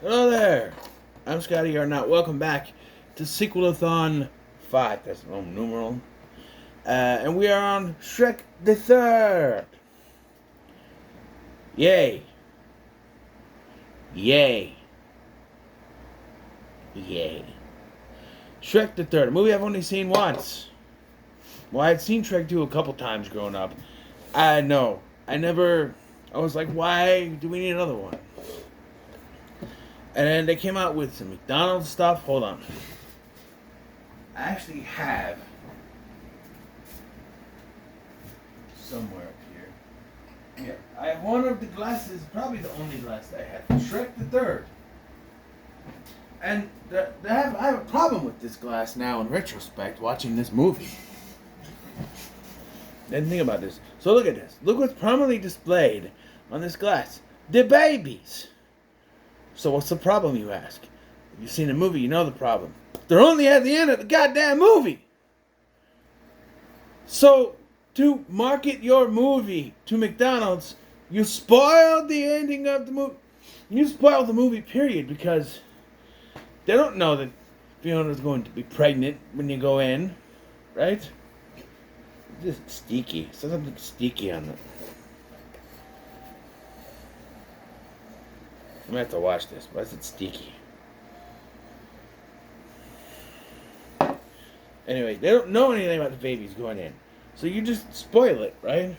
Hello there. I'm Scotty Arnott. Welcome back to Sequel-A-Thon 5. That's the Roman numeral. And we are on Shrek the Third. Yay. Yay. Yay. Shrek the Third. A movie I've only seen once. Well, I'd seen Shrek 2 a couple times growing up. I know. I was like, why do we need another one? And then they came out with some McDonald's stuff. Hold on. I actually have somewhere up here. Yeah, I have one of the glasses, probably the only glass I have. Shrek the Third. And I have a problem with this glass now in retrospect, watching this movie. Didn't think about this. So look at this. Look what's prominently displayed on this glass. The babies. So what's the problem, you ask? If you've seen the movie, you know the problem. They're only at the end of the goddamn movie. So, to market your movie to McDonald's, you spoiled the ending of the movie. You spoiled the movie, period, because they don't know that Fiona's going to be pregnant when you go in, right? It's just sticky. Something sticky on it. I'm gonna have to watch this. Why is it sticky? Anyway, they don't know anything about the babies going in. So you just spoil it, right?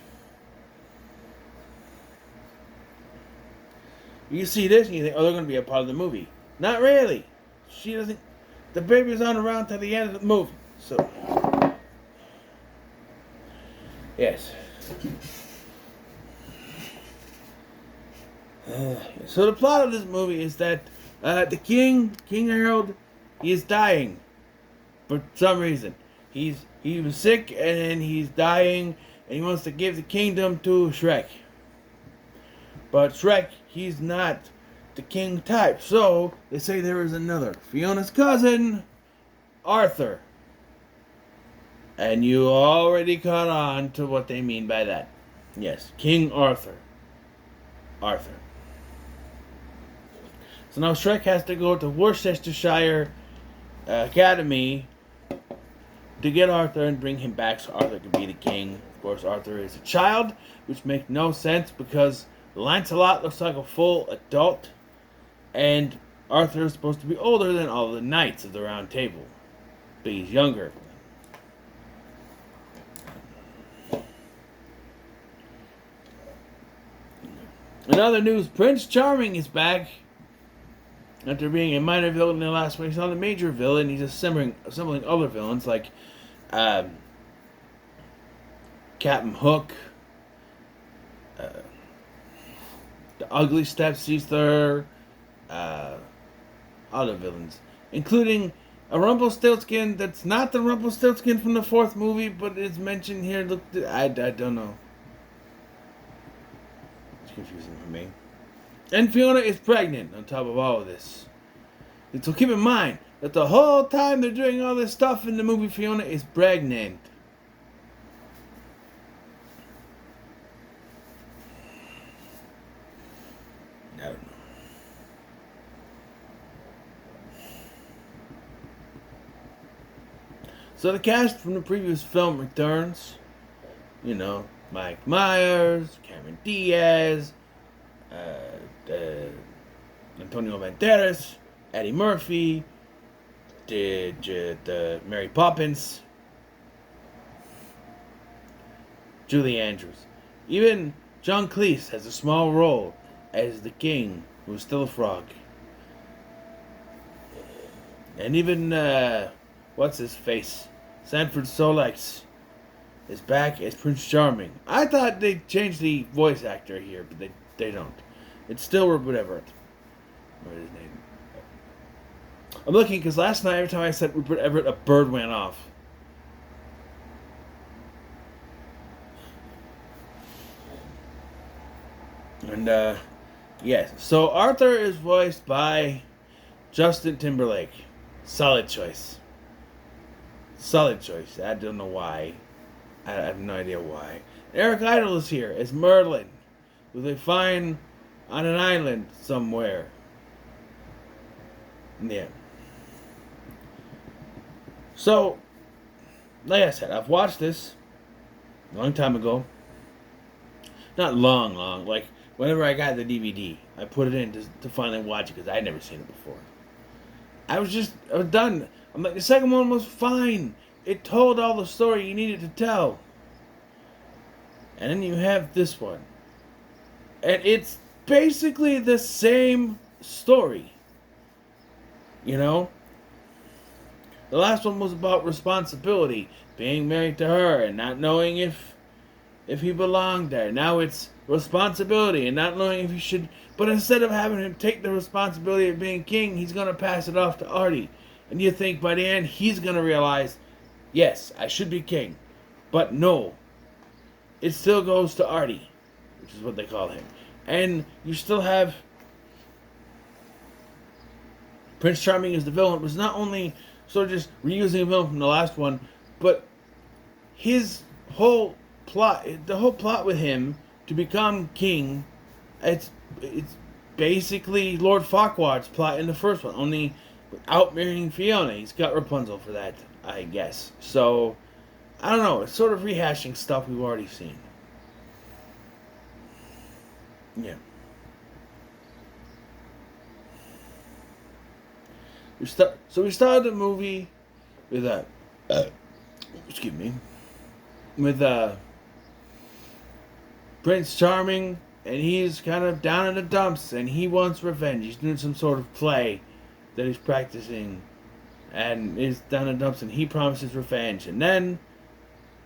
You see this and you think, oh, they're gonna be a part of the movie. Not really. She doesn't. The baby's on around to the end of the movie. So, yes. So the plot of this movie is that the King Harold, he is dying for some reason. He was sick and then he's dying and he wants to give the kingdom to Shrek. But Shrek, he's not the king type. So they say there is another, Fiona's cousin, Arthur. And you already caught on to what they mean by that. Yes, King Arthur. Arthur. So now Shrek has to go to Worcestershire Academy to get Arthur and bring him back so Arthur can be the king. Of course, Arthur is a child, which makes no sense because Lancelot looks like a full adult, and Arthur is supposed to be older than all the knights of the Round Table, but he's younger. In other news, Prince Charming is back. After being a minor villain in the last one, he's not a major villain. He's assembling other villains like Captain Hook, the Ugly Stepsister, other villains, including a Rumpelstiltskin that's not the Rumpelstiltskin from the fourth movie, but it's mentioned here. Look, I don't know. It's confusing for me. And Fiona is pregnant on top of all of this. And so keep in mind that the whole time they're doing all this stuff in the movie, Fiona is pregnant. I don't know. So the cast from the previous film returns. You know, Mike Myers, Cameron Diaz, Antonio Banderas, Eddie Murphy, the Mary Poppins, Julie Andrews. Even John Cleese has a small role as the king, who's still a frog. And even, what's his face? Sanford Solex is back as Prince Charming. I thought they changed the voice actor here, but they don't. It's still Rupert Everett. What is his name? I'm looking because last night, every time I said Rupert Everett, a bird went off. And, yes. So Arthur is voiced by Justin Timberlake. Solid choice. Solid choice. I don't know why. I have no idea why. Eric Idle is here as Merlin, who they find on an island somewhere. Yeah. So, like I said, I've watched this a long time ago. Not long. Like, whenever I got the DVD, I put it in to finally watch it because I'd never seen it before. I was done. I'm like, the second one was fine. It told all the story you needed to tell. And then you have this one. And it's basically the same story. You know? The last one was about responsibility. Being married to her and not knowing if he belonged there. Now it's responsibility and not knowing if he should. But instead of having him take the responsibility of being king, he's going to pass it off to Artie. And you think by the end he's going to realize, yes, I should be king. But no. It still goes to Artie, which is what they call him. And you still have Prince Charming as the villain. Was not only sort of just reusing a villain from the last one, but his whole plot, the whole plot with him to become king, it's basically Lord Farquaad's plot in the first one, only without marrying Fiona. He's got Rapunzel for that, I guess. So, I don't know, it's sort of rehashing stuff we've already seen. Yeah. We started the movie with excuse me, with Prince Charming, and he's kind of down in the dumps, and he wants revenge. He's doing some sort of play that he's practicing, and is down in the dumps, and he promises revenge. And then,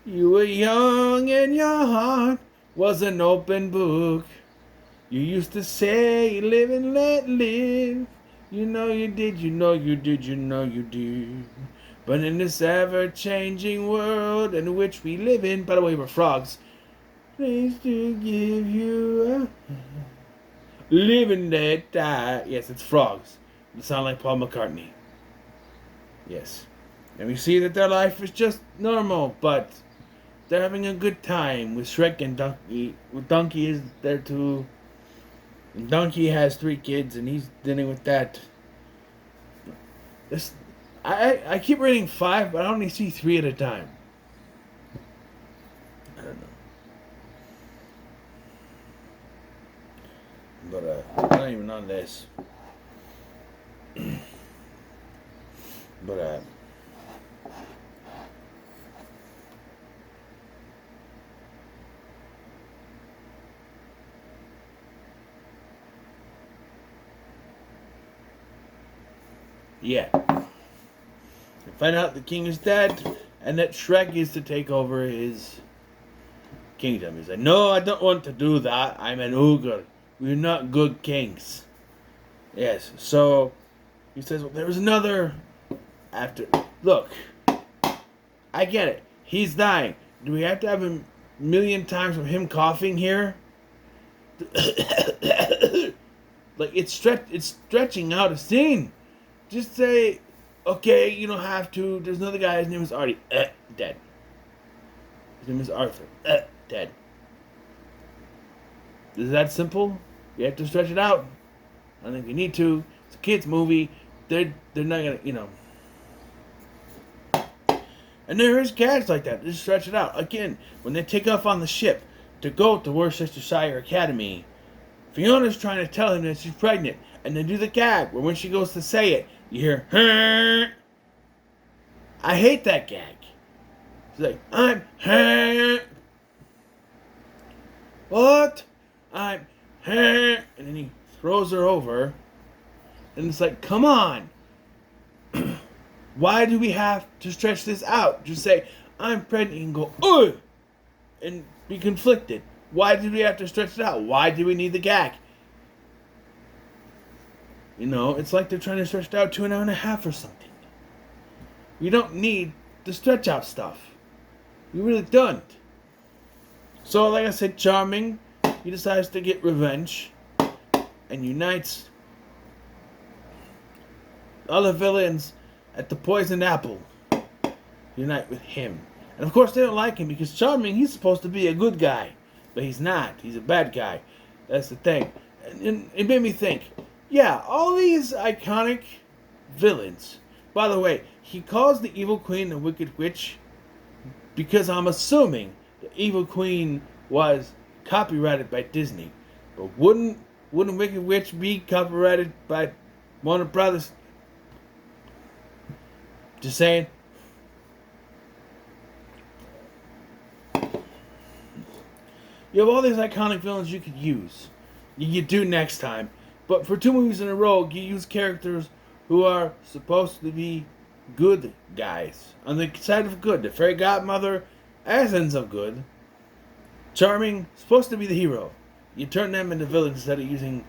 you were young, and your heart was an open book. You used to say, live and let live. You know you did, you know you did, you know you did. But in this ever-changing world in which we live in, by the way, we're frogs, please to give you a live and let die. Yes, it's frogs. They sound like Paul McCartney. Yes. And we see that their life is just normal, but they're having a good time with Shrek and Donkey. Donkey is there too. And Donkey has 3 kids, and he's dealing with that. I keep reading 5, but I only see 3 at a time. I don't know. But I'm not even on this. But yeah. You find out the king is dead, and that Shrek is to take over his kingdom. He's like, no, I don't want to do that. I'm an ogre. We're not good kings. Yes, so he says, well, there was another after. Look, I get it. He's dying. Do we have to have a million times of him coughing here? Like, it's stretching out a scene. Just say, okay, you don't have to. There's another guy, his name is Artie. Dead. His name is Arthur. Dead. Is that simple? You have to stretch it out. I think you need to. It's a kid's movie. They're not gonna, you know. And there is cats like that. Just stretch it out. Again, when they take off on the ship to go to Worcestershire Academy, Fiona's trying to tell him that she's pregnant. And they do the gag where when she goes to say it, you hear, huh? I hate that gag. She's like, I'm, huh? What? I'm, huh? And then he throws her over. And it's like, come on. Why do we have to stretch this out? Just say, I'm pregnant, and go, ugh! And be conflicted. Why did we have to stretch it out? Why do we need the gag? You know, it's like they're trying to stretch it out to an hour and a half or something. We don't need the stretch out stuff. We really don't. So, like I said, Charming, he decides to get revenge and unites all the villains at the Poison Apple. Unite with him. And of course they don't like him because Charming, he's supposed to be a good guy. But he's not. He's a bad guy. That's the thing. And it made me think, yeah, all these iconic villains. By the way, he calls the evil queen the Wicked Witch because I'm assuming the evil queen was copyrighted by Disney. But wouldn't Wicked Witch be copyrighted by Warner Brothers? Just saying. You have all these iconic villains you could use. You do next time. But for 2 movies in a row, you use characters who are supposed to be good guys. On the side of good. The fairy godmother, as ends of good. Charming, supposed to be the hero. You turn them into villains instead of using...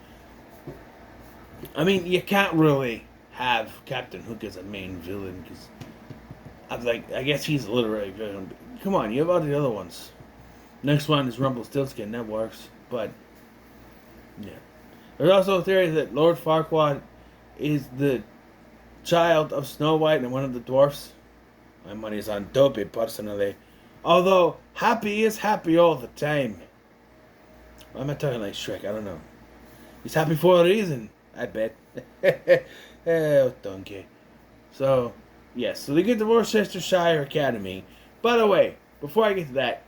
I mean, you can't really have Captain Hook as a main villain, because... I guess he's a literary villain. Come on, you have all the other ones. Next one is Rumpelstiltskin, that works. But, yeah. There's also a theory that Lord Farquaad is the child of Snow White and one of the dwarfs. My money's on Dopey, personally. Although, happy is happy all the time. Why am I talking like Shrek? I don't know. He's happy for a reason, I bet. Oh, donkey. So, yes. So they get to Worcestershire Academy. By the way, before I get to that,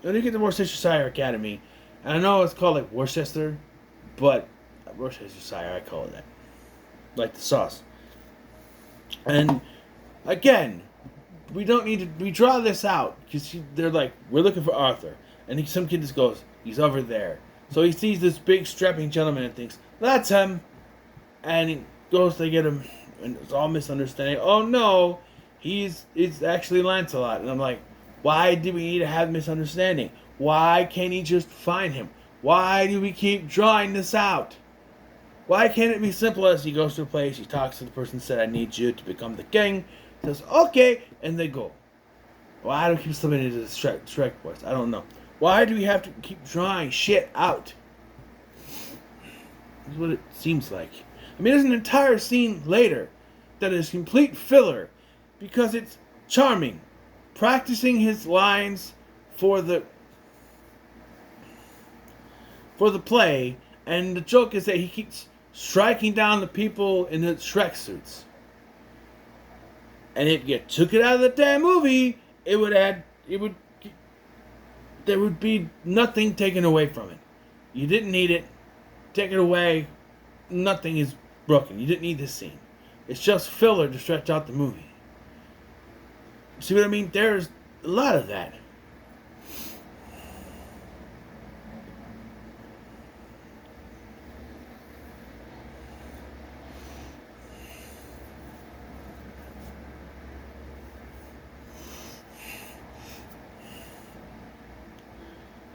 when you get to Worcestershire Academy, and I know it's called like Worcester, but Worcestershire, I call it that. Like the sauce. And, again, we don't need to... We draw this out, because they're like, we're looking for Arthur. And some kid just goes, he's over there. So he sees this big, strapping gentleman and thinks, that's him. And he goes to get him, and it's all misunderstanding. Oh, no, it's actually Lancelot. And I'm like, why do we need to have misunderstanding? Why can't he just find him? Why do we keep drawing this out? Why can't it be simple as he goes to a place, he talks to the person, said, I need you to become the king. Says, okay, and they go. Why do we keep slipping into the Shrek voice? I don't know. Why do we have to keep drawing shit out? That's what it seems like. I mean, there's an entire scene later that is complete filler because it's Charming practicing his lines for the play, and the joke is that he keeps striking down the people in the Shrek suits. And if you took it out of the damn movie, there would be nothing taken away from it. You didn't need it. Take it away. Nothing is broken. You didn't need this scene. It's just filler to stretch out the movie. See what I mean? There's a lot of that.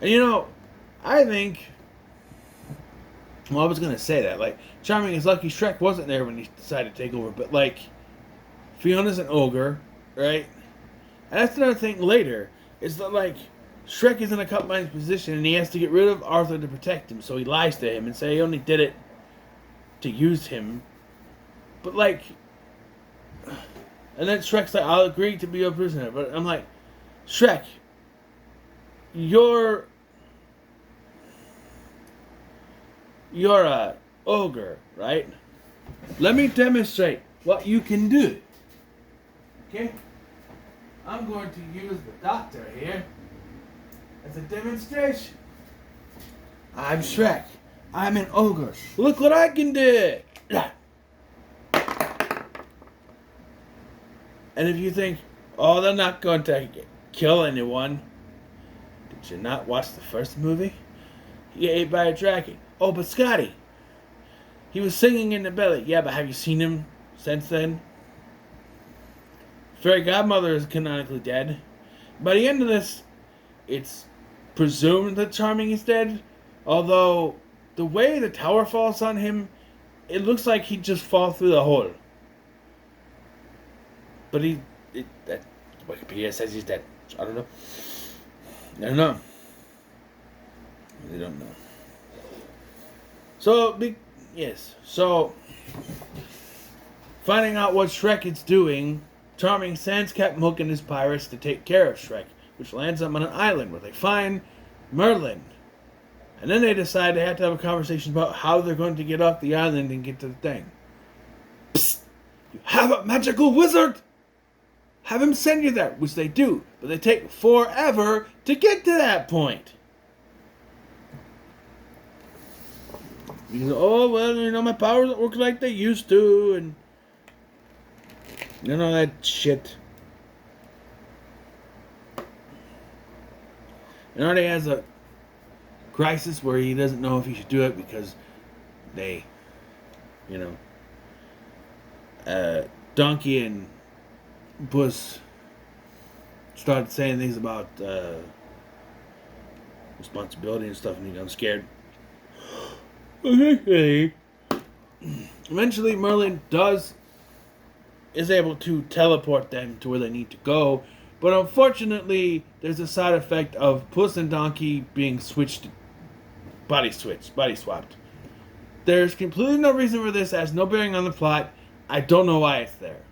And you know, I think... Well, I was going to say that. Like, Charming is lucky Shrek wasn't there when he decided to take over. But, like, Fiona's an ogre, right? And that's another thing later. Is that, like, Shrek is in a cut-minded position and he has to get rid of Arthur to protect him. So he lies to him and say he only did it to use him. But, like... And then Shrek's like, I'll agree to be your prisoner. But I'm like, Shrek, you're a ogre, right? Let me demonstrate what you can do. Okay? I'm going to use the doctor here as a demonstration. I'm Shrek. I'm an ogre. Look what I can do. And if you think, oh, they're not going to kill anyone. Did you not watch the first movie? He got ate by a dragon. Oh, but Scotty, he was singing in the belly. Yeah, but have you seen him since then? Fairy Godmother is canonically dead. By the end of this, it's presumed that Charming is dead. Although, the way the tower falls on him, it looks like he'd just fall through the hole. But Wikipedia says he's dead. I don't know. I don't know. They don't know. So, yes. So, finding out what Shrek is doing, Charming sends Captain Hook and his pirates to take care of Shrek, which lands them on an island where they find Merlin. And then they decide they have to have a conversation about how they're going to get off the island and get to the thing. Psst. You have a magical wizard! Have him send you there, which they do, but they take forever to get to that point. You go, oh, well, my powers don't work like they used to, and all that shit. And already has a crisis where he doesn't know if he should do it because they, Donkey and Puss started saying things about responsibility and stuff, and he got scared. Okay. Eventually, Merlin is able to teleport them to where they need to go, but unfortunately, there's a side effect of Puss and Donkey being body swapped. There's completely no reason for this. It has no bearing on the plot. I don't know why it's there.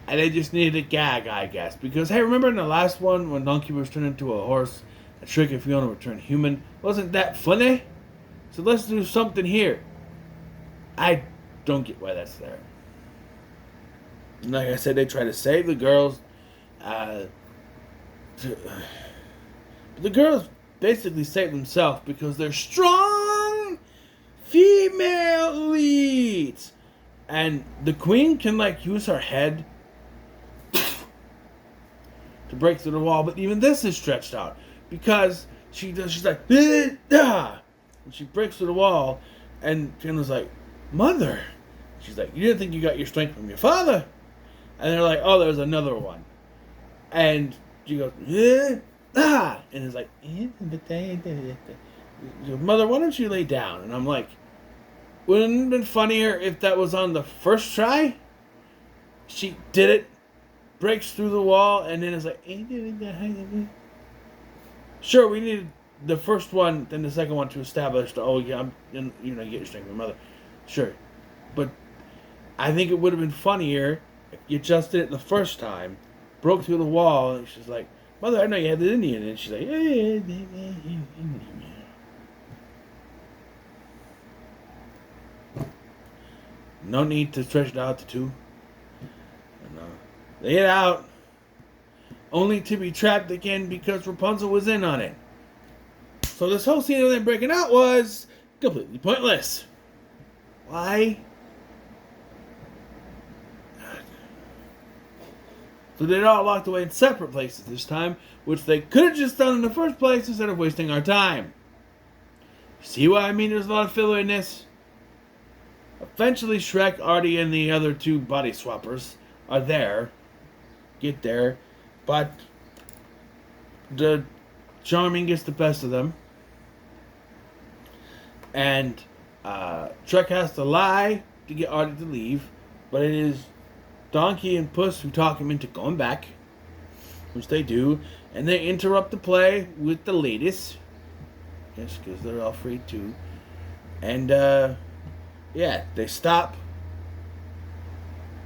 And they just needed a gag, I guess. Because, hey, remember in the last one when Donkey was turned into a horse and Shrek and Fiona were turned human? Wasn't that funny? So let's do something here. I don't get why that's there. Like I said, they try to save the girls. But the girls basically save themselves because they're strong female leads. And the queen can, use her head to break through the wall. But even this is stretched out because she's like, ah! And she breaks through the wall, and Fiona's like, Mother. She's like, you didn't think you got your strength from your father? And they're like, oh, there's another one. And she goes, ah! And it's like, Mother, why don't you lay down? And I'm like, wouldn't it have been funnier if that was on the first try? She did it, breaks through the wall, and then it's like, sure, we needed the first one, then the second one to establish you get your strength from your mother. Sure. But I think it would have been funnier if you just did it the first time, broke through the wall, and she's like, Mother, I know you had the Indian. And she's like, no need to stretch it out to two. And, they get out, only to be trapped again because Rapunzel was in on it. So this whole scene of them breaking out was completely pointless. Why? So they're all locked away in separate places this time, which they could have just done in the first place instead of wasting our time. See what I mean? There's a lot of filler in this. Eventually, Shrek, Artie, and the other two body swappers are there. Get there. But the Charming gets the best of them. And Shrek has to lie to get Artie to leave. But it is Donkey and Puss who talk him into going back. Which they do. And they interrupt the play with the ladies. Yes, because they're all free too. And, they stop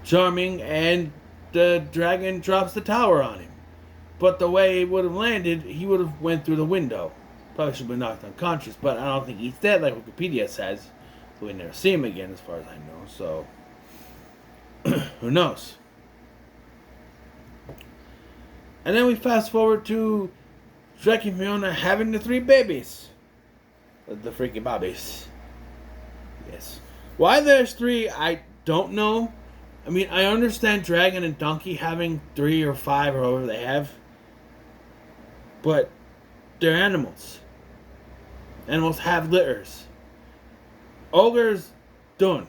Charming, and the dragon drops the tower on him. But the way it would have landed, he would have went through the window. Probably should have been knocked unconscious, but I don't think he's dead like Wikipedia says. So we never see him again as far as I know, so who knows? And then we fast forward to Shrek and Fiona having the 3 babies. The freaking bobbies. Yes. Why there's 3, I don't know. I mean, I understand Dragon and Donkey having 3 or 5 or whatever they have. But they're animals. Animals have litters. Ogres don't.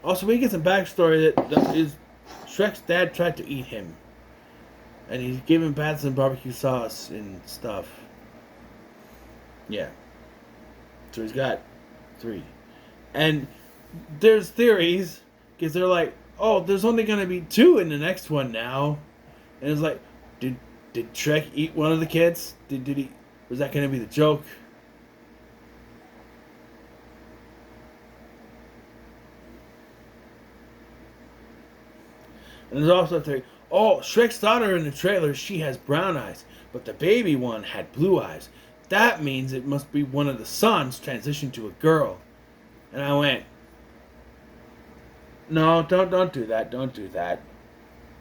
Also, we get some backstory that is Shrek's dad tried to eat him. And he's giving baths and barbecue sauce and stuff. Yeah. So he's got 3. And there's theories, because they're like, oh, there's only going to be 2 in the next one now. And it's like, did Shrek eat one of the kids? Did he? Was that going to be the joke? And there's also a theory, oh, Shrek's daughter in the trailer, she has brown eyes, but the baby one had blue eyes. That means it must be one of the sons transitioned to a girl. And I went, No, don't do that. Don't do that.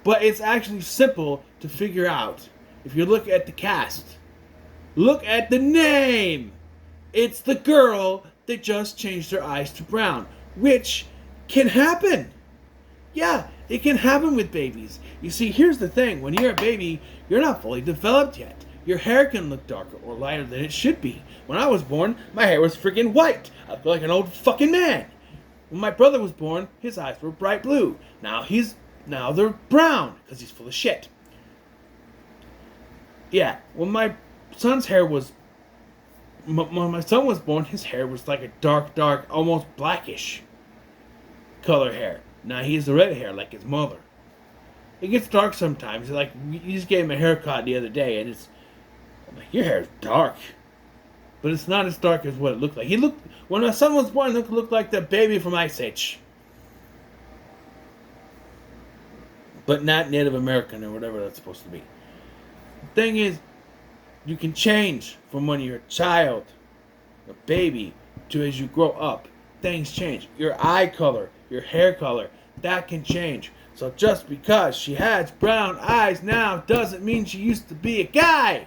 But it's actually simple to figure out if you look at the cast. Look at the name. It's the girl that just changed her eyes to brown, which can happen. Yeah, it can happen with babies. You see, here's the thing. When you're a baby, you're not fully developed yet. Your hair can look darker or lighter than it should be. When I was born, my hair was freaking white. I looked like an old fucking man. When my brother was born, his eyes were bright blue. Now they're brown because he's full of shit. Yeah, when my son's hair was when my son was born, his hair was like a dark, almost blackish color hair. Now he has the red hair like his mother. It gets dark sometimes. Like, you just gave him a haircut the other day, and I'm like, your hair's dark. But it's not as dark as what it looked like. When my son was born, he looked like the baby from Ice Age. But not Native American or whatever that's supposed to be. The thing is, you can change from when you're a child, a baby, to as you grow up. Things change. Your eye color, your hair color, that can change. So just because she has brown eyes now doesn't mean she used to be a guy.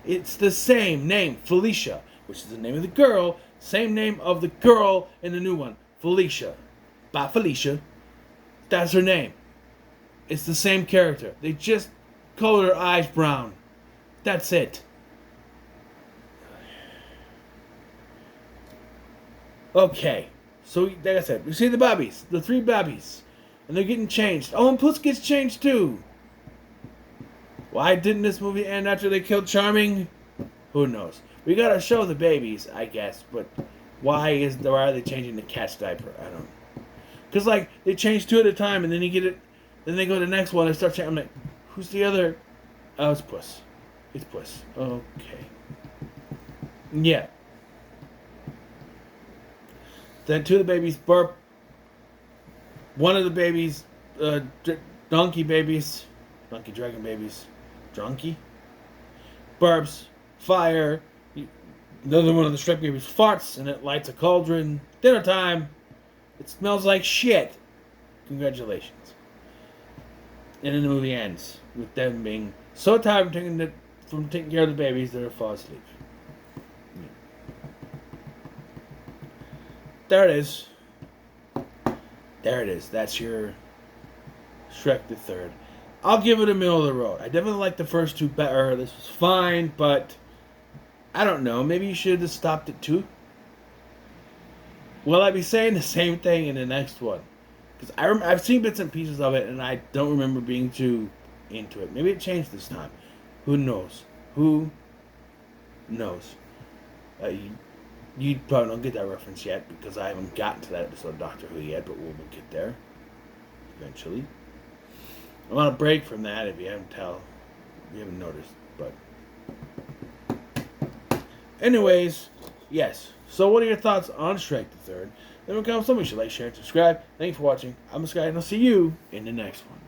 It's the same name, Felicia, which is the name of the girl, same name of the girl in the new one, Felicia. Bye, Felicia. That's her name. It's the same character. They just colored her eyes brown. That's it. Okay. So, like I said, we see the Babbies. The 3 Babbies. And they're getting changed. Oh, and Puss gets changed too. Why didn't this movie end after they killed Charming? Who knows? We gotta show the babies, I guess. But why are they changing the cat's diaper? I don't know. Because, like, they change 2 at a time, and then you get it. Then they go to the next one and start changing. I'm like, who's the other? Oh, it's Puss. It's Puss. Okay. Yeah. Then 2 of the babies burp. One of the babies, donkey babies, donkey dragon babies, donkey, burps, fire. Another one of the Shrek babies farts, and it lights a cauldron. Dinner time. It smells like shit. Congratulations. And then the movie ends with them being so tired from taking care of the babies that they fall asleep. Yeah. There it is. There it is. That's your Shrek the Third. I'll give it a middle of the road. I definitely like the first 2 better. This was fine, but I don't know. Maybe you should have stopped at 2. Will I be saying the same thing in the next one? Because I've seen bits and pieces of it, and I don't remember being too into it. Maybe it changed this time. Who knows? Who knows? You probably don't get that reference yet, because I haven't gotten to that episode of Doctor Who yet, but we'll get there eventually. I'm on a break from that, if you haven't noticed, but anyways, yes. So what are your thoughts on Shrek the Third? Leave a comment. Somebody should like, share, and subscribe. Thanks for watching. I'm Sky, and I'll see you in the next one.